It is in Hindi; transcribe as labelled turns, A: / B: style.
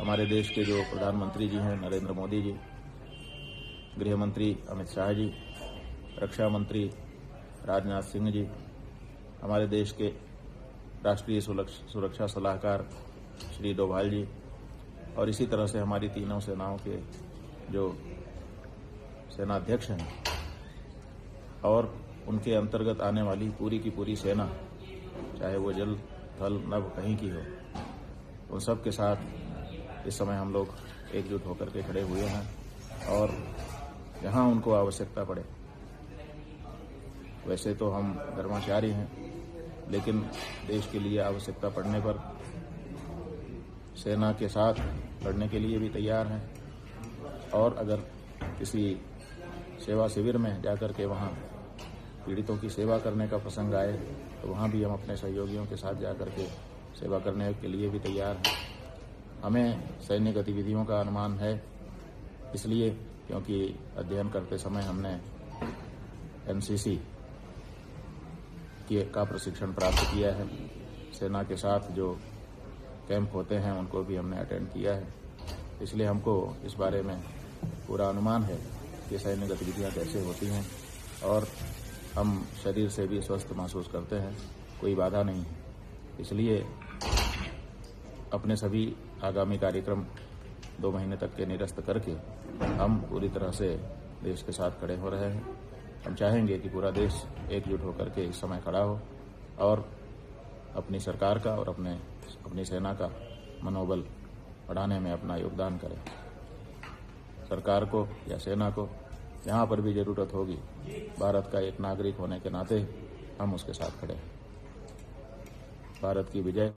A: हमारे देश के जो प्रधानमंत्री जी हैं नरेंद्र मोदी जी, गृह मंत्री अमित शाह जी, रक्षा मंत्री राजनाथ सिंह जी, हमारे देश के राष्ट्रीय सुरक्षा सलाहकार श्री डोभाल जी और इसी तरह से हमारी तीनों सेनाओं के जो सेनाध्यक्ष हैं और उनके अंतर्गत आने वाली पूरी की पूरी सेना, चाहे वो जल थल नभ कहीं की हो, उन सब के साथ इस समय हम लोग एकजुट होकर के खड़े हुए हैं। और जहां उनको आवश्यकता पड़े, वैसे तो हम धर्माचारी हैं, लेकिन देश के लिए आवश्यकता पड़ने पर सेना के साथ लड़ने के लिए भी तैयार हैं। और अगर किसी सेवा शिविर में जाकर के वहां पीड़ितों की सेवा करने का प्रसंग आए तो वहां भी हम अपने सहयोगियों के साथ जाकर के सेवा करने के लिए भी तैयार हैं। हमें सैन्य गतिविधियों का अनुमान है, इसलिए क्योंकि अध्ययन करते समय हमने एनसीसी का प्रशिक्षण प्राप्त किया है। सेना के साथ जो कैंप होते हैं उनको भी हमने अटेंड किया है, इसलिए हमको इस बारे में पूरा अनुमान है कि सैन्य गतिविधियां कैसे होती हैं और हम शरीर से भी स्वस्थ महसूस करते हैं, कोई बाधा नहीं है। इसलिए अपने सभी आगामी कार्यक्रम 2 महीने तक के निरस्त करके हम पूरी तरह से देश के साथ खड़े हो रहे हैं। हम चाहेंगे कि पूरा देश एकजुट होकर के इस समय खड़ा हो और अपनी सरकार का और अपनी सेना का मनोबल बढ़ाने में अपना योगदान करे। सरकार को या सेना को जहां पर भी जरूरत होगी, भारत का एक नागरिक होने के नाते हम उसके साथ खड़े हैं। भारत की विजय।